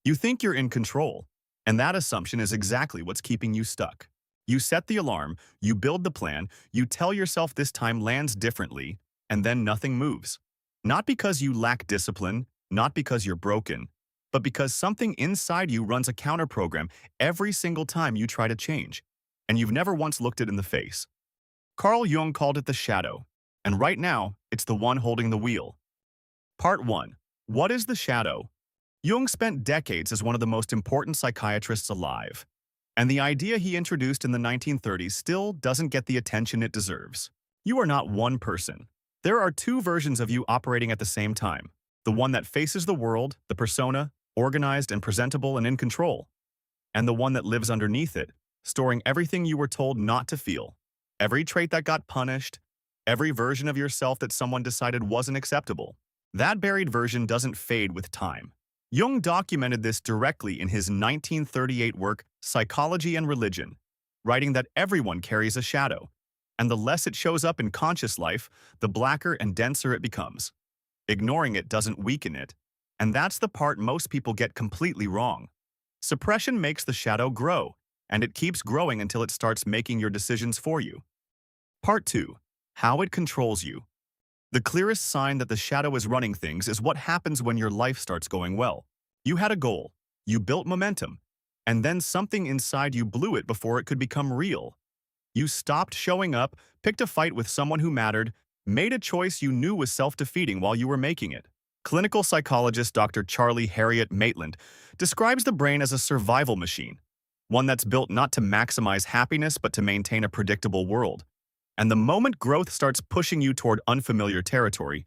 You think you're in control, and that assumption is exactly what's keeping you stuck. You set the alarm, you build the plan, you tell yourself this time lands differently, and then nothing moves. Not because you lack discipline, not because you're broken, but because something inside you runs a counter-program every single time you try to change, and you've never once looked it in the face. Carl Jung called it the shadow, and right now, it's the one holding the wheel. Part 1. What is the shadow? Jung spent decades as one of the most important psychiatrists alive, and the idea he introduced in the 1930s still doesn't get the attention it deserves. You are not one person. There are two versions of you operating at the same time. The one that faces the world, the persona, organized and presentable and in control, and the one that lives underneath it, storing everything you were told not to feel, every trait that got punished, every version of yourself that someone decided wasn't acceptable. That buried version doesn't fade with time. Jung documented this directly in his 1938 work, Psychology and Religion, writing that everyone carries a shadow, and the less it shows up in conscious life, the blacker and denser it becomes. Ignoring it doesn't weaken it, and that's the part most people get completely wrong. Suppression makes the shadow grow, and it keeps growing until it starts making your decisions for you. Part 2. How it controls you. The clearest sign that the shadow is running things is what happens when your life starts going well. You had a goal, you built momentum, and then something inside you blew it before it could become real. You stopped showing up, picked a fight with someone who mattered, made a choice you knew was self-defeating while you were making it. Clinical psychologist Dr. Charlie Harriet Maitland describes the brain as a survival machine, one that's built not to maximize happiness but to maintain a predictable world. And the moment growth starts pushing you toward unfamiliar territory,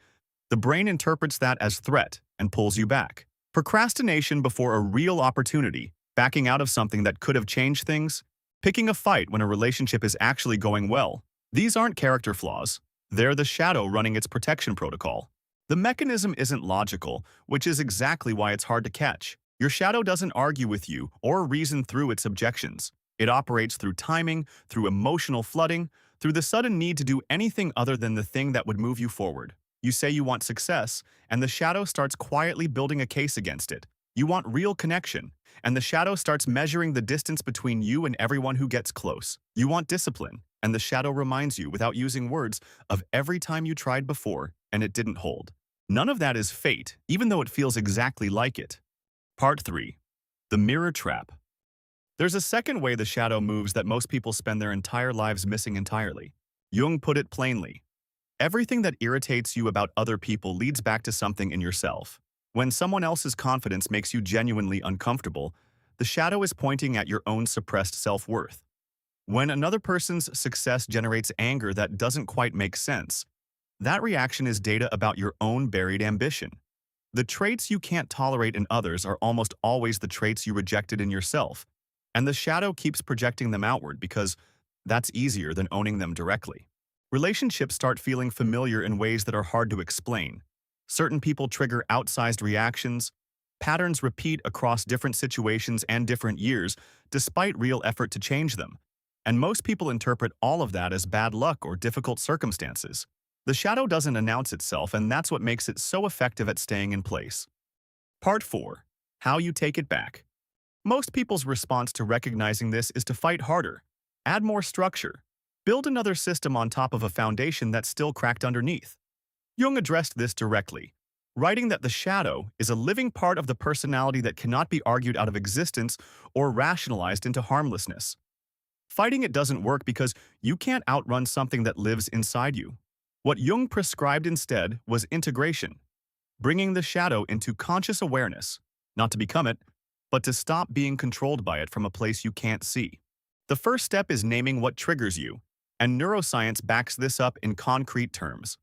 the brain interprets that as threat and pulls you back. Procrastination before a real opportunity, backing out of something that could have changed things, picking a fight when a relationship is actually going well. These aren't character flaws. They're the shadow running its protection protocol. The mechanism isn't logical, which is exactly why it's hard to catch. Your shadow doesn't argue with you or reason through its objections. It operates through timing, through emotional flooding, through the sudden need to do anything other than the thing that would move you forward. You say you want success, and the shadow starts quietly building a case against it. You want real connection, and the shadow starts measuring the distance between you and everyone who gets close. You want discipline, and the shadow reminds you, without using words, of every time you tried before and it didn't hold. None of that is fate, even though it feels exactly like it. Part 3. The mirror trap. There's a second way the shadow moves that most people spend their entire lives missing entirely. Jung put it plainly. Everything that irritates you about other people leads back to something in yourself. When someone else's confidence makes you genuinely uncomfortable, the shadow is pointing at your own suppressed self-worth. When another person's success generates anger that doesn't quite make sense, that reaction is data about your own buried ambition. The traits you can't tolerate in others are almost always the traits you rejected in yourself, and the shadow keeps projecting them outward because that's easier than owning them directly. Relationships start feeling familiar in ways that are hard to explain. Certain people trigger outsized reactions. Patterns repeat across different situations and different years, despite real effort to change them. And most people interpret all of that as bad luck or difficult circumstances. The shadow doesn't announce itself, and that's what makes it so effective at staying in place. Part 4. How you take it back. Most people's response to recognizing this is to fight harder, add more structure, build another system on top of a foundation that's still cracked underneath. Jung addressed this directly, writing that the shadow is a living part of the personality that cannot be argued out of existence or rationalized into harmlessness. Fighting it doesn't work because you can't outrun something that lives inside you. What Jung prescribed instead was integration, bringing the shadow into conscious awareness, not to become it, but to stop being controlled by it from a place you can't see. The first step is naming what triggers you, and neuroscience backs this up in concrete terms.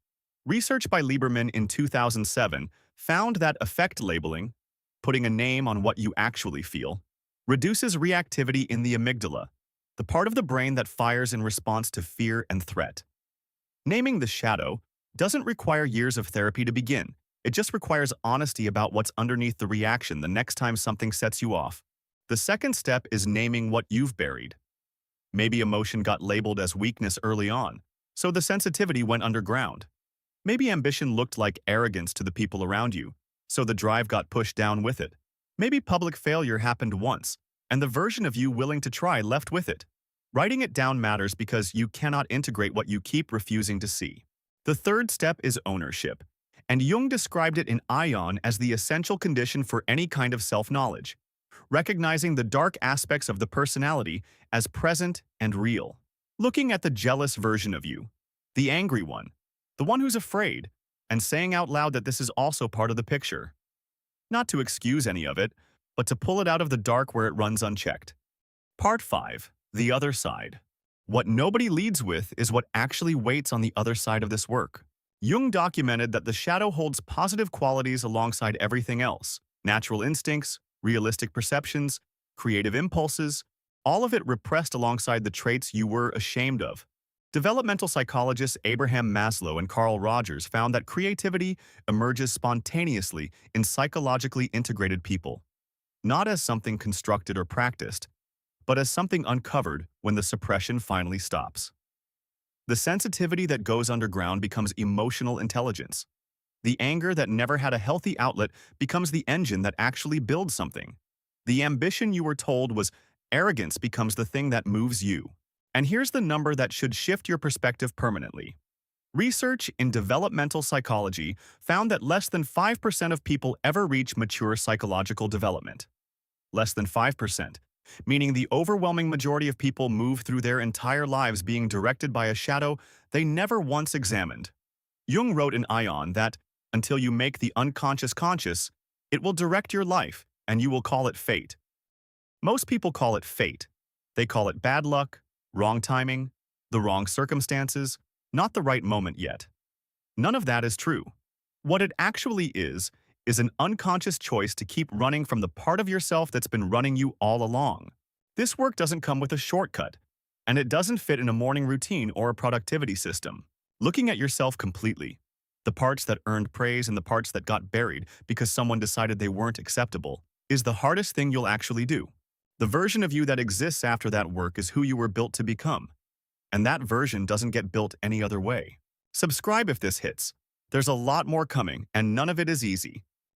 Research by Lieberman in 2007 found that affect labeling, putting a name on what you actually feel, reduces reactivity in the amygdala, the part of the brain that fires in response to fear and threat. Naming the shadow doesn't require years of therapy to begin. It just requires honesty about what's underneath the reaction the next time something sets you off. The second step is naming what you've buried. Maybe emotion got labeled as weakness early on, so the sensitivity went underground. Maybe ambition looked like arrogance to the people around you, so the drive got pushed down with it. Maybe public failure happened once, and the version of you willing to try left with it. Writing it down matters because you cannot integrate what you keep refusing to see. The third step is ownership, and Jung described it in Ion as the essential condition for any kind of self-knowledge, recognizing the dark aspects of the personality as present and real. Looking at the jealous version of you, the angry one, the one who's afraid, and saying out loud that this is also part of the picture. Not to excuse any of it, but to pull it out of the dark where it runs unchecked. Part 5. The Other Side. What nobody leads with is what actually waits on the other side of this work. Jung documented that the shadow holds positive qualities alongside everything else: natural instincts, realistic perceptions, creative impulses, all of it repressed alongside the traits you were ashamed of. Developmental psychologists Abraham Maslow and Carl Rogers found that creativity emerges spontaneously in psychologically integrated people, not as something constructed or practiced, but as something uncovered when the suppression finally stops. The sensitivity that goes underground becomes emotional intelligence. The anger that never had a healthy outlet becomes the engine that actually builds something. The ambition you were told was arrogance becomes the thing that moves you. And here's the number that should shift your perspective permanently. Research in developmental psychology found that less than 5% of people ever reach mature psychological development. Less than 5%, meaning the overwhelming majority of people move through their entire lives being directed by a shadow they never once examined. Jung wrote in Ion that, until you make the unconscious conscious, it will direct your life, and you will call it fate. Most people call it fate. They call it bad luck, wrong timing, the wrong circumstances, not the right moment yet. None of that is true. What it actually is an unconscious choice to keep running from the part of yourself that's been running you all along. This work doesn't come with a shortcut, and it doesn't fit in a morning routine or a productivity system. Looking at yourself completely, the parts that earned praise and the parts that got buried because someone decided they weren't acceptable, is the hardest thing you'll actually do. The version of you that exists after that work is who you were built to become, and that version doesn't get built any other way. Subscribe if this hits. There's a lot more coming, and none of it is easy.